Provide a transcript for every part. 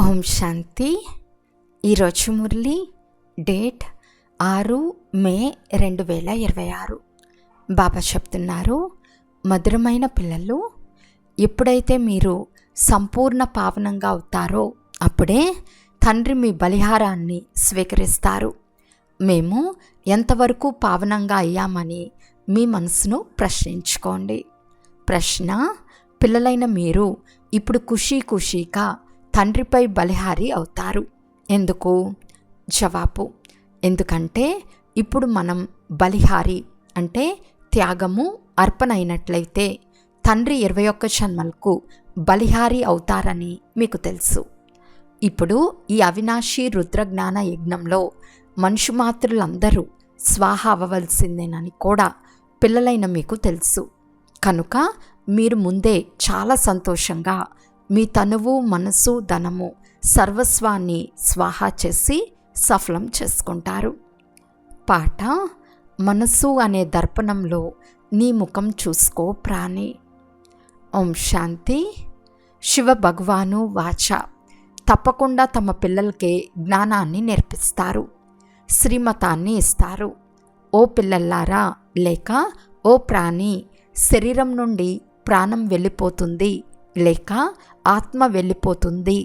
ఓం శాంతి. ఈరోజు మురళి డేట్ 6 మే 2026. బాబా చెప్తున్నారు, మధురమైన పిల్లలు, ఎప్పుడైతే మీరు సంపూర్ణ పావనంగా అవుతారో అప్పుడే తండ్రి మీ బలిహారాన్ని స్వీకరిస్తారు. మేము ఎంతవరకు పావనంగా అయ్యామని మీ మనసును ప్రశ్నించుకోండి. ప్రశ్న: పిల్లలైన మీరు ఇప్పుడు ఖుషీగా తండ్రిపై బలిహారి అవుతారు. ఎందుకు? జవాబు: ఎందుకంటే ఇప్పుడు మనం బలిహారి అంటే త్యాగము, అర్పణ అయినట్లయితే తండ్రి 21 జన్మలకు బలిహారి అవుతారని మీకు తెలుసు. ఇప్పుడు ఈ అవినాశి రుద్రజ్ఞాన యజ్ఞంలో మనుషు మాతృలందరూ స్వాహ అవ్వవలసిందేనని కూడా పిల్లలైన మీకు తెలుసు. కనుక మీరు ముందే చాలా సంతోషంగా మీ తనువు, మనసు, ధనము సర్వస్వాన్ని స్వాహా చేసి సఫలం చేసుకుంటారు. పాట: మనసు అనే దర్పణంలో నీ ముఖం చూసుకో ప్రాణి. ఓం శాంతి. శివ భగవాను వాచ తప్పకుండా తమ పిల్లలకే జ్ఞానాన్ని నేర్పిస్తారు, శ్రీమతాన్ని ఇస్తారు. ఓ పిల్లల్లారా, లేక ఓ ప్రాణి, శరీరం నుండి ప్రాణం వెళ్ళిపోతుంది లేక ఆత్మ వెళ్ళిపోతుంది,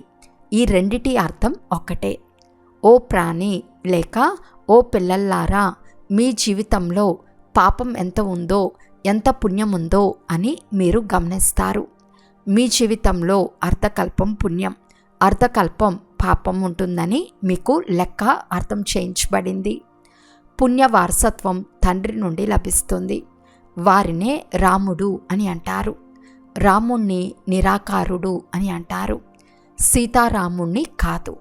ఈ రెండిటి అర్థం ఒక్కటే. ఓ ప్రాణి లేక ఓ పిల్లల్లారా, మీ జీవితంలో పాపం ఎంత ఉందో, ఎంత పుణ్యం ఉందో అని మీరు గమనిస్తారు. మీ జీవితంలో అర్ధకల్పం పుణ్యం, అర్ధకల్పం పాపం ఉంటుందని మీకు లెక్క అర్థం చేయించబడింది. పుణ్య వారసత్వం తండ్రి నుండి లభిస్తుంది. వారినే రాముడు అని అంటారు. రాముణ్ణి నిరాకారుడు అని అంటారు, సీతారాముణ్ణి కాదు.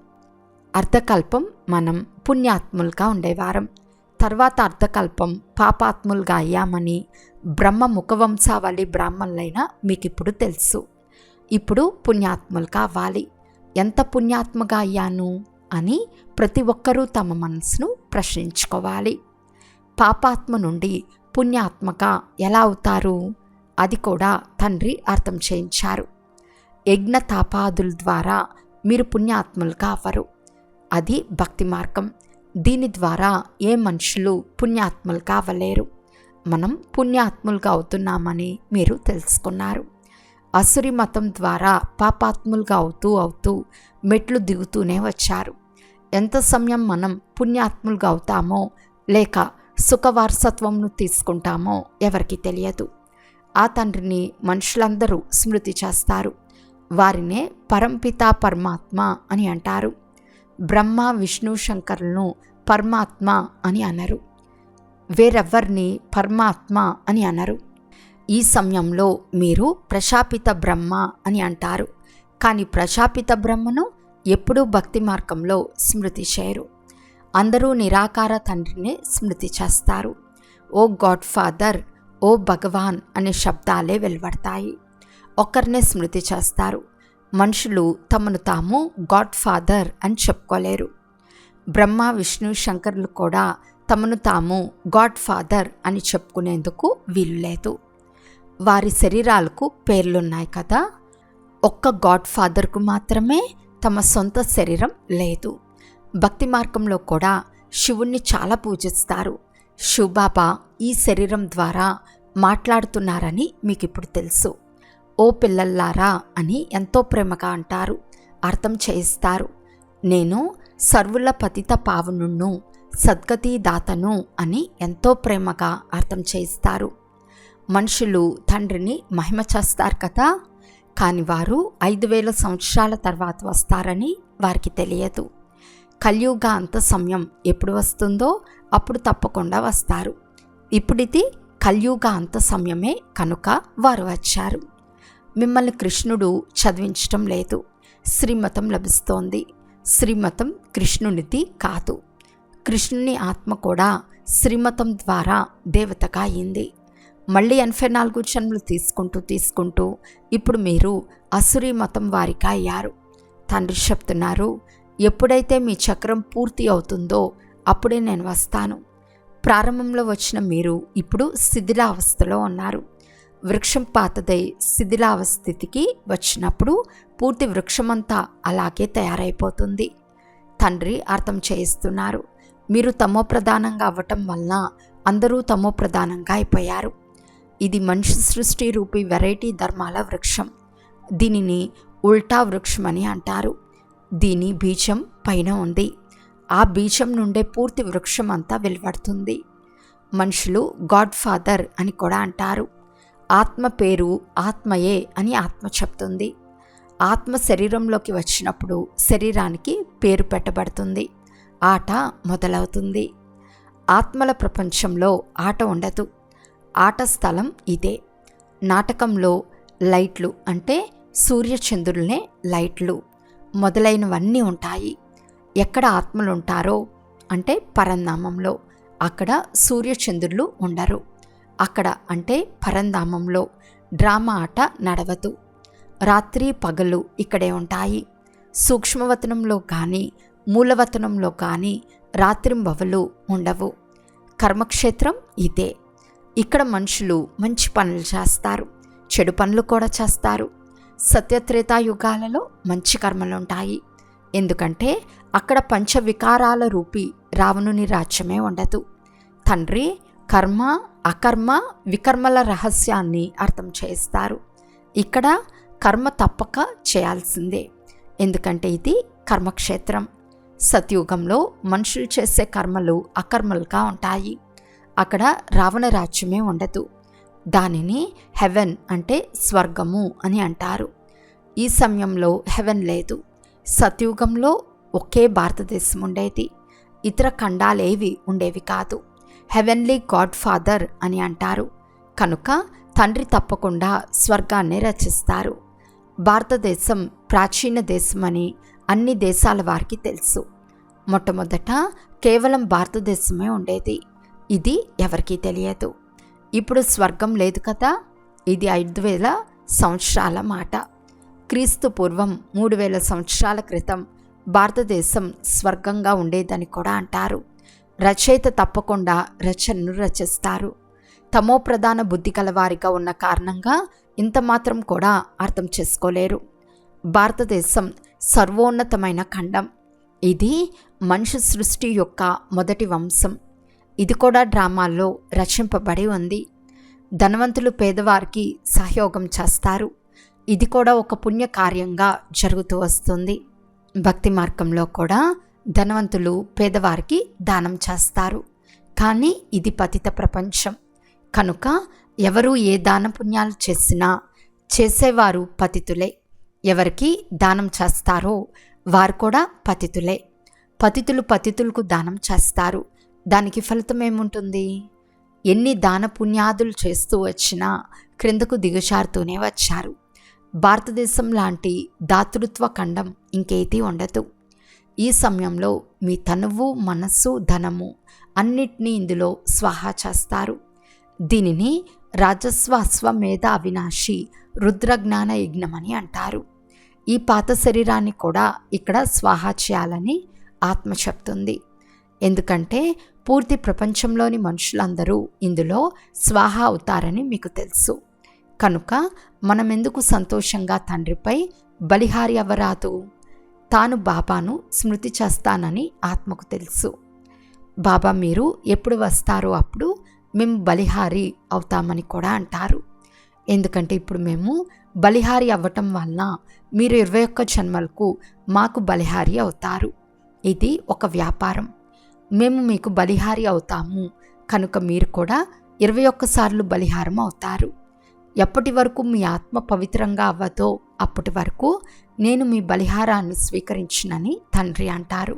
అర్ధకల్పం మనం పుణ్యాత్ములుగా ఉండేవారం, తర్వాత అర్ధకల్పం పాపాత్ములుగా అయ్యామని బ్రహ్మ ముఖవంశావళి బ్రాహ్మణులైన మీకు ఇప్పుడు తెలుసు. ఇప్పుడు పుణ్యాత్ములుగా అవ్వాలి. ఎంత పుణ్యాత్మగా అయ్యాను అని ప్రతి ఒక్కరూ తమ మనసును ప్రశ్నించుకోవాలి. పాపాత్మ నుండి పుణ్యాత్మగా ఎలా అవుతారు? అది కూడా తండ్రి అర్థం చేయించారు. యజ్ఞ తాపాదుల ద్వారా మీరు పుణ్యాత్ములుగా అవ్వరు. అది భక్తి మార్గం. దీని ద్వారా ఏ మనుషులు పుణ్యాత్ములుగా అవ్వలేరు. మనం పుణ్యాత్ములుగా అవుతున్నామని మీరు తెలుసుకున్నారు. అసురి మతం ద్వారా పాపాత్ములుగా అవుతూ మెట్లు దిగుతూనే వచ్చారు. ఎంత సమయం మనం పుణ్యాత్ములుగా అవుతామో లేక సుఖవారసత్వంను తీసుకుంటామో ఎవరికి తెలియదు. ఆ తండ్రిని మనుషులందరూ స్మృతి చేస్తారు. వారినే పరంపిత పరమాత్మ అని అంటారు. బ్రహ్మ, విష్ణు, శంకరులను పరమాత్మ అని అనరు. వేరెవ్వరిని పరమాత్మ అని అనరు. ఈ సమయంలో మీరు ప్రజాపిత బ్రహ్మ అని అంటారు. కానీ ప్రజాపిత బ్రహ్మను ఎప్పుడూ భక్తి మార్గంలో స్మృతి చేయరు. అందరూ నిరాకార తండ్రిని స్మృతి చేస్తారు. ఓ గాడ్ ఫాదర్, ఓ భగవాన్ అనే శబ్దాలే వెలువడతాయి. ఒక్కరినే స్మృతి చేస్తారు. మనుషులు తమను తాము గాడ్ ఫాదర్ అని చెప్పుకోలేరు. బ్రహ్మ, విష్ణు, శంకరులు కూడా తమను తాము గాడ్ ఫాదర్ అని చెప్పుకునేందుకు వీలు లేదు. వారి శరీరాలకు పేర్లున్నాయి కదా. ఒక్క గాడ్ ఫాదర్కు మాత్రమే తమ సొంత శరీరం లేదు. భక్తి మార్గంలో కూడా శివుణ్ణి చాలా పూజిస్తారు. శివబాబా ఈ శరీరం ద్వారా మాట్లాడుతున్నారని మీకు ఇప్పుడు తెలుసు. ఓ పిల్లల్లారా అని ఎంతో ప్రేమగా అంటారు, అర్థం చేయిస్తారు. నేను సర్వుల పతిత పావనుణ్ణు, సద్గతి దాతను అని ఎంతో ప్రేమగా అర్థం చేయిస్తారు. మనుషులు తండ్రిని మహిమ చేస్తారు కదా, కానీ వారు 5000 సంవత్సరాల తర్వాత వస్తారని వారికి తెలియదు. కలియుగ అంత సమయం ఎప్పుడు వస్తుందో అప్పుడు తప్పకుండా వస్తారు. ఇప్పుడిది కలియుగ అంత సమయమే కనుక వారు వచ్చారు. మిమ్మల్ని కృష్ణుడు చదివించటం లేదు, శ్రీమతం లభిస్తోంది. శ్రీమతం కృష్ణునిది కాదు. కృష్ణుని ఆత్మ కూడా శ్రీమతం ద్వారా దేవతగా అయింది. మళ్ళీ 84 జన్మలు తీసుకుంటూ ఇప్పుడు మీరు అసురీ మతం వారిగా అయ్యారు. తండ్రి చెప్తున్నారు, ఎప్పుడైతే మీ చక్రం పూర్తి అవుతుందో అప్పుడే నేను వస్తాను. ప్రారంభంలో వచ్చిన మీరు ఇప్పుడు శిథిలావస్థలో ఉన్నారు. వృక్షం పాతదై శిథిలావస్థితికి వచ్చినప్పుడు పూర్తి వృక్షమంతా అలాగే తయారైపోతుంది. తండ్రి అర్థం చేయిస్తున్నారు, మీరు తమో ప్రధానంగా అవ్వటం వలన అందరూ తమో ప్రధానంగా అయిపోయారు. ఇది మనిషి సృష్టి రూపీ వెరైటీ ధర్మాల వృక్షం. దీనిని ఉల్టా వృక్షం అని అంటారు. దీని బీజం పైన ఉంది. ఆ బీజం నుండే పూర్తి వృక్షం అంతా వెలువడుతుంది. మనుషులు గాడ్ ఫాదర్ అని కూడా అంటారు. ఆత్మ పేరు ఆత్మయే అని ఆత్మ చెప్తుంది. ఆత్మ శరీరంలోకి వచ్చినప్పుడు శరీరానికి పేరు పెట్టబడుతుంది. ఆట మొదలవుతుంది. ఆత్మల ప్రపంచంలో ఆట ఉండదు. ఆట స్థలం ఇదే. నాటకంలో లైట్లు అంటే సూర్యచంద్రులనే లైట్లు మొదలైనవన్నీ ఉంటాయి. ఎక్కడ ఆత్మలు ఉంటారో అంటే పరంధామంలో, అక్కడ సూర్యచంద్రులు ఉండరు. అక్కడ అంటే పరంధామంలో డ్రామా ఆట నడవదు. రాత్రి పగలు ఇక్కడే ఉంటాయి. సూక్ష్మవతనంలో కానీ మూలవతనంలో కానీ రాత్రింబవలు ఉండవు. కర్మక్షేత్రం ఇదే. ఇక్కడ మనుషులు మంచి పనులు చేస్తారు, చెడు పనులు కూడా చేస్తారు. సత్యత్రేతాయుగాలలో మంచి కర్మలుంటాయి. ఎందుకంటే అక్కడ పంచవికారాల రూపీ రావణుని రాజ్యమే ఉండదు. తండ్రి కర్మ అకర్మ వికర్మల రహస్యాన్ని అర్థం చేస్తారు. ఇక్కడ కర్మ తప్పక చేయాల్సిందే, ఎందుకంటే ఇది కర్మక్షేత్రం. సత్యుగంలో మనుషులు చేసే కర్మలు అకర్మలుగా ఉంటాయి. అక్కడ రావణ రాజ్యమే ఉండదు. దానిని హెవెన్ అంటే స్వర్గము అని అంటారు. ఈ సమయంలో హెవెన్ లేదు. సత్యుగంలో ఒకే భారతదేశం ఉండేది. ఇతర ఖండాలేవి ఉండేవి కాదు. హెవెన్లీ గాడ్ ఫాదర్ అని అంటారు. కనుక తండ్రి తప్పకుండా స్వర్గాన్ని రచిస్తారు. భారతదేశం ప్రాచీన దేశమని అన్ని దేశాల వారికి తెలుసు. మొట్టమొదట కేవలం భారతదేశమే ఉండేది. ఇది ఎవరికీ తెలియదు. ఇప్పుడు స్వర్గం లేదు కదా. ఇది 5000 సంవత్సరాల మాట. క్రీస్తు పూర్వం 3000 సంవత్సరాల క్రితం భారతదేశం స్వర్గంగా ఉండేదని కూడా అంటారు. రచయిత తప్పకుండా రచనను రచిస్తారు. తమో ప్రధాన బుద్ధి కలవారిగా ఉన్న కారణంగా ఇంత మాత్రం కూడా అర్థం చేసుకోలేరు. భారతదేశం సర్వోన్నతమైన ఖండం. ఇది మనిషి సృష్టి యొక్క మొదటి వంశం. ఇది కూడా డ్రామాల్లో రచింపబడి ఉంది. ధనవంతులు పేదవారికి సహయోగం చేస్తారు. ఇది కూడా ఒక పుణ్యకార్యంగా జరుగుతూ వస్తుంది. భక్తి మార్గంలో కూడా ధనవంతులు పేదవారికి దానం చేస్తారు. కానీ ఇది పతిత ప్రపంచం. కనుక ఎవరు ఏ దాన పుణ్యాలు చేసినా చేసేవారు పతితులే. ఎవరికి దానం చేస్తారో వారు కూడా పతితులే. పతితులు పతితులకు దానం చేస్తారు. దానికి ఫలితం ఏముంటుంది? ఎన్ని దాన పుణ్యాదులు చేస్తూ వచ్చినా క్రిందకు దిగజారుతూనే వచ్చారు. భారతదేశం లాంటి దాతృత్వ ఖండం ఇంకేదీ ఉండదు. ఈ సమయంలో మీ తనువు మనస్సు ధనము అన్నిటినీ ఇందులో స్వాహా చేస్తారు. దీనిని రాజస్వ అశ్వమేధ అవినాశి రుద్రజ్ఞాన యజ్ఞమని అంటారు. ఈ పాత శరీరాన్ని కూడా ఇక్కడ స్వాహా చేయాలని ఆత్మ చెప్తుంది. ఎందుకంటే పూర్తి ప్రపంచంలోని మనుషులందరూ ఇందులో స్వాహా అవుతారని మీకు తెలుసు. కనుక మనం ఎందుకు సంతోషంగా తండ్రిపై బలిహారి అవ్వరాదు? తాను బాబాను స్మృతి చేస్తానని ఆత్మకు తెలుసు. బాబా మీరు ఎప్పుడు వస్తారో అప్పుడు మేము బలిహారి అవుతామని కూడా అంటారు. ఎందుకంటే ఇప్పుడు మేము బలిహారి అవ్వటం వలన మీరు 21 జన్మలకు మాకు బలిహారి అవుతారు. ఇది ఒక వ్యాపారం. మేము మీకు బలిహారి అవుతాము కనుక మీరు కూడా 21 సార్లు బలిహారం అవుతారు. ఎప్పటి వరకు మీ ఆత్మ పవిత్రంగా అవ్వదో అప్పటి వరకు నేను మీ బలిహారాన్ని స్వీకరించినని తండ్రి అంటారు.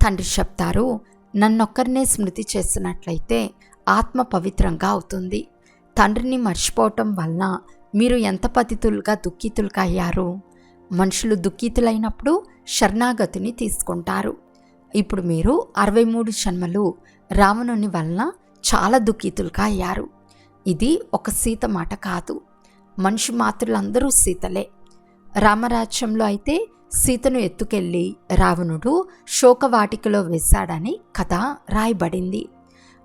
తండ్రి చెప్తారు, నన్నొక్కరినే స్మృతి చేసినట్లయితే ఆత్మ పవిత్రంగా అవుతుంది. తండ్రిని మర్చిపోవటం వలన మీరు ఎంత పతితులుగా దుఃఖితులుగా అయ్యారు. మనుషులు దుఃఖితులైనప్పుడు శరణాగతిని తీసుకుంటారు. ఇప్పుడు మీరు 63 జన్మలు రావణుని వలన చాలా దుఃఖితులుగా అయ్యారు. ఇది ఒక సీత మాట కాదు. మనిషి మాతృలందరూ సీతలే. రామరాజ్యంలో అయితే సీతను ఎత్తుకెళ్ళి రావణుడు శోకవాటికలో వేశాడని కథ రాయబడింది.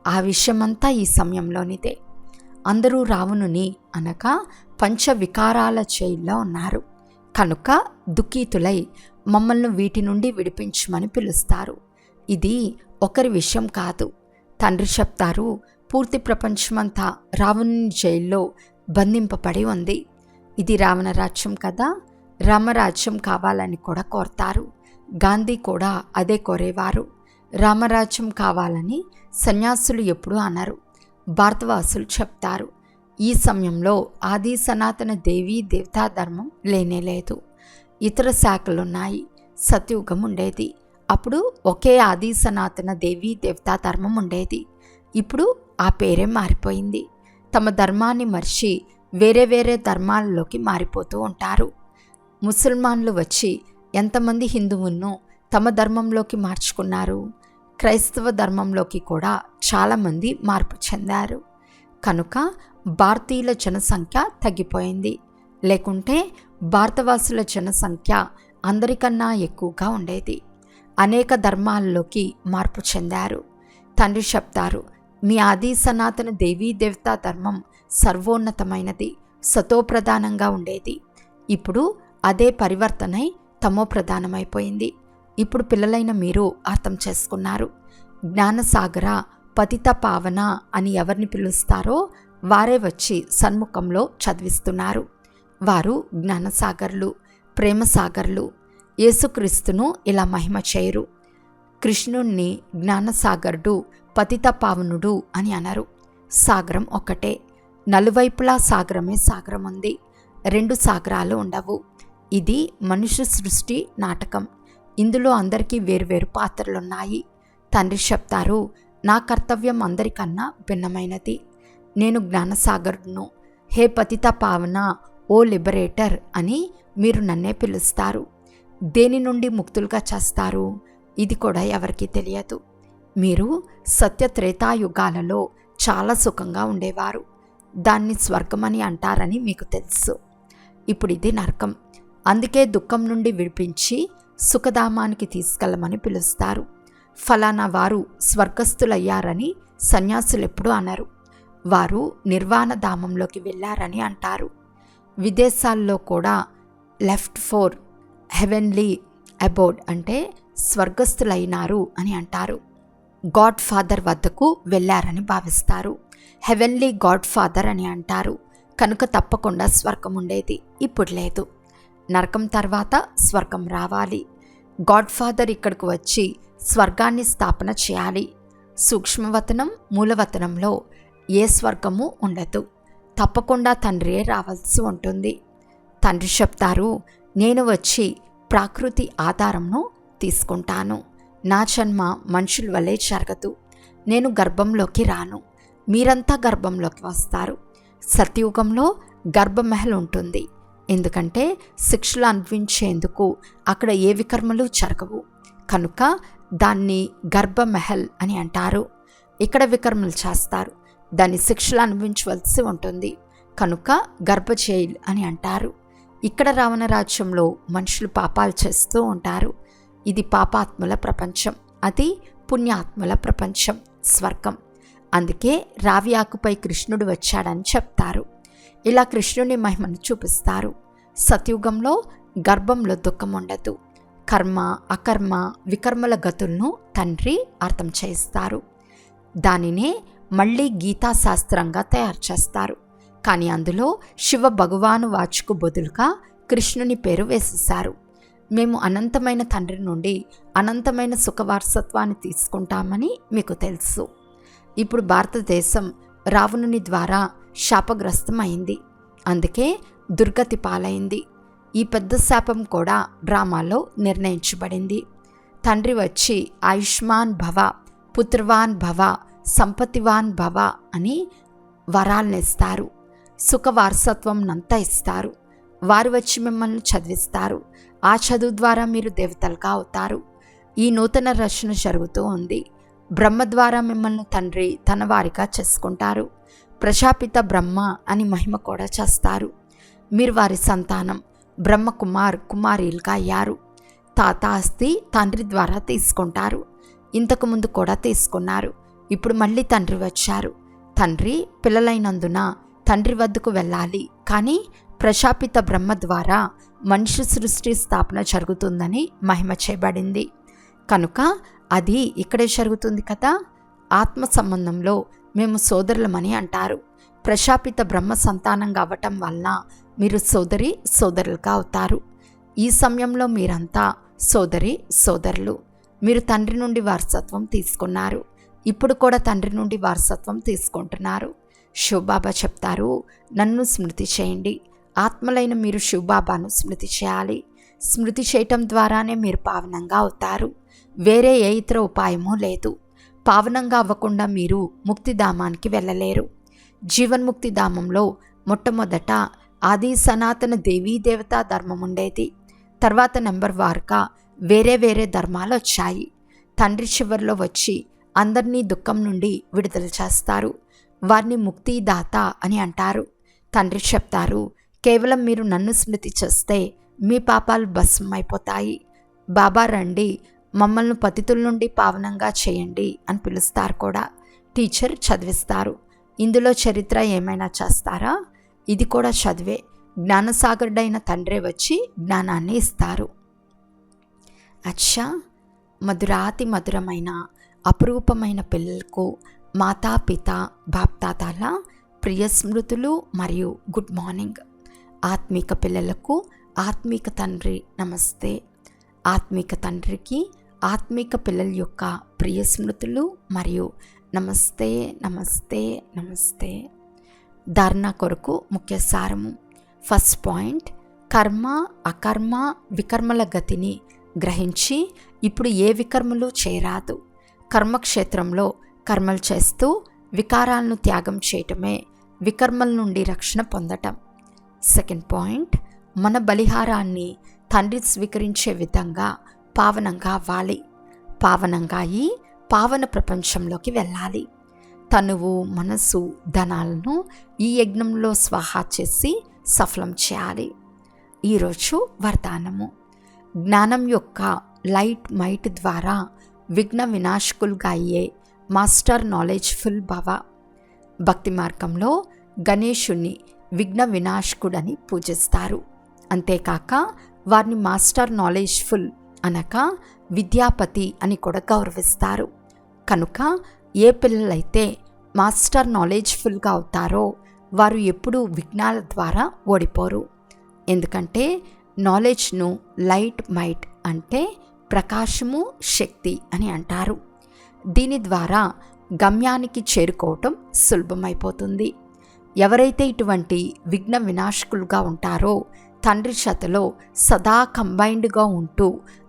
ఆ విషయమంతా ఈ సమయంలోనిదే. అందరూ రావణుని అనగా పంచవికారాల జైల్లో ఉన్నారు కనుక దుఃఖితులై మమ్మల్ని వీటి నుండి విడిపించమని పిలుస్తారు. ఇది ఒకరి విషయం కాదు. తండ్రి చెప్తారు, పూర్తి ప్రపంచమంతా రావణుని జైల్లో బంధింపబడి ఉంది. ఇది రావణ రాజ్యం కదా, రామరాజ్యం కావాలని కూడా కోరతారు. గాంధీ కూడా అదే కోరేవారు. రామరాజ్యం కావాలని సన్యాసులు ఎప్పుడూ అనరు, భారతవాసులు చెప్తారు. ఈ సమయంలో ఆది సనాతన దేవీ దేవతా ధర్మం లేనేలేదు. ఇతర శాఖలున్నాయి. సత్యుగం ఉండేది. అప్పుడు ఒకే ఆది సనాతన దేవీ దేవతా ధర్మం ఉండేది. ఇప్పుడు ఆ పేరే మారిపోయింది. తమ ధర్మాన్ని మర్చి వేరే వేరే ధర్మాలలోకి మారిపోతూ ఉంటారు. ముసల్మాన్లు వచ్చి ఎంతమంది హిందువులను తమ ధర్మంలోకి మార్చుకున్నారు. క్రైస్తవ ధర్మంలోకి కూడా చాలామంది మార్పు చెందారు. కనుక భారతీయుల జనసంఖ్య తగ్గిపోయింది. లేకుంటే భారతవాసుల జనసంఖ్య అందరికన్నా ఎక్కువగా ఉండేది. అనేక ధర్మాల్లోకి మార్పు చెందారు. తండ్రి చెప్తారు, మీ ఆది సనాతన దేవీ దేవతా ధర్మం సర్వోన్నతమైనది, సతోప్రధానంగా ఉండేది. ఇప్పుడు అదే పరివర్తనై తమోప్రధానమైపోయింది. ఇప్పుడు పిల్లలైన మీరు అర్థం చేసుకున్నారు. జ్ఞానసాగర, పతిత పావన అని ఎవరిని పిలుస్తారో వారే వచ్చి సన్ముఖంలో చదివిస్తున్నారు. వారు జ్ఞానసాగర్లు, ప్రేమసాగర్లు. యేసుక్రీస్తును ఇలా మహిమ చేయరు. కృష్ణుణ్ణి జ్ఞానసాగరుడు, పతిత పావనుడు అని అనరు. సాగరం ఒక్కటే. నలువైపులా సాగరమే సాగరం ఉంది. రెండు సాగరాలు ఉండవు. ఇది మనుష్య సృష్టి నాటకం. ఇందులో అందరికీ వేరువేరు పాత్రలున్నాయి. తండ్రి చెప్తారు, నా కర్తవ్యం అందరికన్నా భిన్నమైనది. నేను జ్ఞానసాగరుడును. హే పతిత పావన, ఓ లిబరేటర్ అని మీరు నన్నే పిలుస్తారు. దేని నుండి ముక్తులుగా చేస్తారు ఇది కూడా ఎవరికీ తెలియదు. మీరు సత్యత్రేతాయుగాలలో చాలా సుఖంగా ఉండేవారు. దాన్ని స్వర్గమని అంటారని మీకు తెలుసు. ఇప్పుడు ఇది నరకం. అందుకే దుఃఖం నుండి విడిపించి సుఖధామానికి తీసుకెళ్ళమని పిలుస్తారు. ఫలానా వారు స్వర్గస్థులయ్యారని సన్యాసులు ఎప్పుడూ అనరు. వారు నిర్వాణ ధామంలోకి వెళ్ళారని అంటారు. విదేశాల్లో కూడా లెఫ్ట్ ఫోర్ హెవెన్లీ అబోర్డ్ అంటే స్వర్గస్థులైనారు అని అంటారు. గాడ్ ఫాదర్ వద్దకు వెళ్ళారని భావిస్తారు. హెవెన్లీ గాడ్ ఫాదర్ అని అంటారు. కనుక తప్పకుండా స్వర్గం ఉండేది. ఇప్పుడు లేదు. నరకం తర్వాత స్వర్గం రావాలి. గాడ్ ఫాదర్ ఇక్కడికి వచ్చి స్వర్గాన్ని స్థాపన చేయాలి. సూక్ష్మవతనం మూలవతనంలో ఏ స్వర్గము ఉండదు. తప్పకుండా తండ్రియే రావాల్సి ఉంటుంది. తండ్రి చెప్తారు, నేను వచ్చి ప్రాకృతి ఆధారంను తీసుకుంటాను. నా జన్మ మనుషుల వల్లే జరగదు. నేను గర్భంలోకి రాను. మీరంతా గర్భంలోకి వస్తారు. సత్యయుగంలో గర్భమహల్ ఉంటుంది. ఎందుకంటే శిక్షలు అనుభవించేందుకు అక్కడ ఏ వికర్మలు జరగవు. కనుక దాన్ని గర్భమహల్ అని అంటారు. ఇక్కడ వికర్మలు చేస్తారు. దాన్ని శిక్షలు అనుభవించవలసి ఉంటుంది. కనుక గర్భ జైల్ అని అంటారు. ఇక్కడ రావణ రాజ్యంలో మనుషులు పాపాలు చేస్తూ ఉంటారు. ఇది పాపాత్ముల ప్రపంచం. అది పుణ్యాత్ముల ప్రపంచం, స్వర్గం. అందుకే రావి ఆకుపై కృష్ణుడు వచ్చాడని చెప్తారు. ఇలా కృష్ణుని మహిమను చూపిస్తారు. సత్యుగంలో గర్భంలో దుఃఖం ఉండదు. కర్మ అకర్మ వికర్మల గతులను తండ్రి అర్థం చేస్తారు. దానినే మళ్ళీ గీతాశాస్త్రంగా తయారు చేస్తారు. కానీ అందులో శివ భగవాను వాచుకు బదులుగా కృష్ణుని పేరు వేసేశారు. మేము అనంతమైన తండ్రి నుండి అనంతమైన సుఖవారసత్వాన్ని తీసుకుంటామని మీకు తెలుసు. ఇప్పుడు భారతదేశం రావణుని ద్వారా శాపగ్రస్తం అయింది. అందుకే దుర్గతి పాలైంది. ఈ పెద్ద శాపం కూడా డ్రామాలో నిర్ణయించబడింది. తండ్రి వచ్చి ఆయుష్మాన్ భవ, పుత్రవాన్ భవ, సంపత్తివాన్ భవ అని వరాలనిస్తారు. సుఖ వారసత్వంనంతా ఇస్తారు. వారు వచ్చి మిమ్మల్ని చదివిస్తారు. ఆ చదువు ద్వారా మీరు దేవతలుగా అవుతారు. ఈ నూతన రచన జరుగుతూ ఉంది. బ్రహ్మ ద్వారా మిమ్మల్ని తండ్రి తన వారిగా చేసుకుంటారు. ప్రజాపిత బ్రహ్మ అని మహిమ కూడా చేస్తారు. మీరు వారి సంతానం. బ్రహ్మ కుమార్ కుమారీలుగా అయ్యారు. తాత ఆస్తి తండ్రి ద్వారా తీసుకుంటారు. ఇంతకుముందు కూడా తీసుకున్నారు. ఇప్పుడు మళ్ళీ తండ్రి వచ్చారు. తండ్రి పిల్లలైనందున తండ్రి వద్దకు వెళ్ళాలి, కానీ ప్రజాపిత బ్రహ్మ ద్వారా మనిషి సృష్టి స్థాపన జరుగుతుందని మహిమ చేయబడింది. కనుక అది ఇక్కడే జరుగుతుంది కదా. ఆత్మ సంబంధంలో మేము సోదరులమని అంటారు. ప్రజాపిత బ్రహ్మ సంతానంగా అవ్వటం వలన మీరు సోదరులుగా అవుతారు. ఈ సమయంలో మీరంతా సోదరులు. మీరు తండ్రి నుండి వారసత్వం తీసుకున్నారు. ఇప్పుడు కూడా తండ్రి నుండి వారసత్వం తీసుకుంటున్నారు. శివబాబా చెప్తారు, నన్ను స్మృతి చేయండి. ఆత్మలైన మీరు శివబాబాను స్మృతి చేయాలి. స్మృతి చేయటం ద్వారానే మీరు పావనంగా అవుతారు. వేరే ఏ ఇతర ఉపాయమూ లేదు. పావనంగా అవ్వకుండా మీరు ముక్తిధామానికి వెళ్ళలేరు. జీవన్ముక్తి ధామంలో మొట్టమొదట ఆది సనాతన దేవీ దేవతా ధర్మం ఉండేది. తర్వాత నెంబర్ వారుగా వేరే ధర్మాలు వచ్చాయి. తండ్రి చివరిలో వచ్చి అందరినీ దుఃఖం నుండి విడుదల చేస్తారు. వారిని ముక్తిదాత అని అంటారు. తండ్రి చెప్తారు, కేవలం మీరు నన్ను స్మృతి చేస్తే మీ పాపాలు భస్మం అయిపోతాయి. బాబా రండి, మమ్మల్ని పతితుల నుండి పావనంగా చేయండి అని పిలుస్తారు కూడా. టీచర్ చదివిస్తారు. ఇందులో చరిత్ర ఏమైనా చేస్తారా? ఇది కూడా చదివే. జ్ఞానసాగరుడైన తండ్రే వచ్చి జ్ఞానాన్ని ఇస్తారు. అచ్చా, మధురాతి మధురమైన అపురూపమైన పిల్లలకు మాతాపిత బాప్తాతాల ప్రియ స్మృతులు మరియు గుడ్ మార్నింగ్. ఆత్మీక పిల్లలకు ఆత్మీక తండ్రి నమస్తే. ఆత్మీక తండ్రికి ఆత్మీక పిల్లల యొక్క ప్రియ స్మృతులు మరియు నమస్తే నమస్తే నమస్తే. ధారణ కొరకు ముఖ్య సారము. ఫస్ట్ పాయింట్, కర్మ అకర్మ వికర్మల గతిని గ్రహించి ఇప్పుడు ఏ వికర్మలు చేయరాదు. కర్మక్షేత్రంలో కర్మలు చేస్తూ వికారాలను త్యాగం చేయటమే వికర్మల నుండి రక్షణ పొందటం. సెకండ్ పాయింట్, మన బలిహారాన్ని తండ్రి స్వీకరించే విధంగా పావనంగా అవ్వాలి. పావనంగా అయి పావన ప్రపంచంలోకి వెళ్ళాలి. తనువు మనసు ధనాలను ఈ యజ్ఞంలో స్వాహా చేసి సఫలం చేయాలి. ఈరోజు వరదానము. జ్ఞానం యొక్క లైట్ మైట్ ద్వారా విఘ్న వినాశకులుగా అయ్యే మాస్టర్ నాలెడ్జ్ఫుల్ భవ. భక్తి మార్గంలో గణేశుని విఘ్న వినాశకుడని పూజిస్తారు. అంతేకాక వారిని మాస్టర్ నాలెడ్జ్ఫుల్ అనగా విద్యాపతి అని కూడా గౌరవిస్తారు. కనుక ఏ పిల్లలైతే మాస్టర్ నాలెడ్జ్ఫుల్గా అవుతారో వారు ఎప్పుడూ విఘ్నాల ద్వారా ఓడిపోరు. ఎందుకంటే నాలెడ్జ్ను లైట్ మైట్ అంటే ప్రకాశము శక్తి అని అంటారు. దీని ద్వారా గమ్యానికి చేరుకోవటం సులభమైపోతుంది. ఎవరైతే ఇటువంటి విఘ్న వినాశకులుగా ఉంటారో తండ్రి చేతలో సదా కంబైన్డ్గా ఉంటూ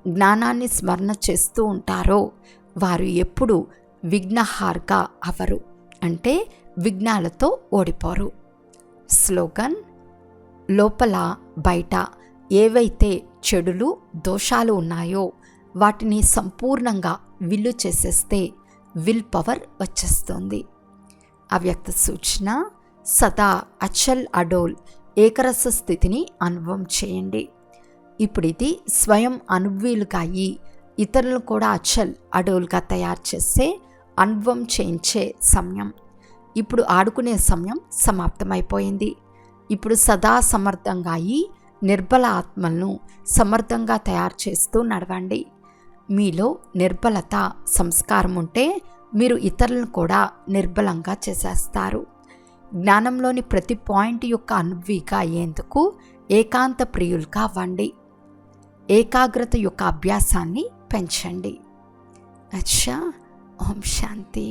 జ్ఞానాన్ని స్మరణ చేస్తూ ఉంటారో వారు ఎప్పుడు విఘ్నహార్గా అవరు, అంటే విఘ్నాలతో ఓడిపోరు. స్లోగన్. లోపల బయట ఏవైతే చెడులు దోషాలు ఉన్నాయో వాటిని సంపూర్ణంగా విల్లు చేసేస్తే విల్ పవర్ వచ్చేస్తుంది. అవ్యక్త సూచన. సదా అచల్ అడోల్ ఏకరస స్థితిని అనుభవం చేయండి. ఇప్పుడు ఇది స్వయం అనుభవీలుగా అయ్యి ఇతరులను కూడా అచల్ అడోల్గా తయారు చేసే అనుభవం చేయించే సమయం. ఇప్పుడు ఆడుకునే సమయం సమాప్తమైపోయింది. ఇప్పుడు సదా సమర్థంగా అయ్యి నిర్బల ఆత్మలను సమర్థంగా తయారు చేస్తూ నడవండి. మీలో నిర్బలత సంస్కారం ఉంటే మీరు ఇతరులను కూడా నిర్బలంగా చేసేస్తారు. జ్ఞానంలోని ప్రతి పాయింట్ యొక్క అనుభవిగా అయ్యేందుకు ఏకాంత ప్రియులుగా అవ్వండి. ఏకాగ్రత యొక్క అభ్యాసాన్ని పెంచండి. అచ్చా, ఓం శాంతి.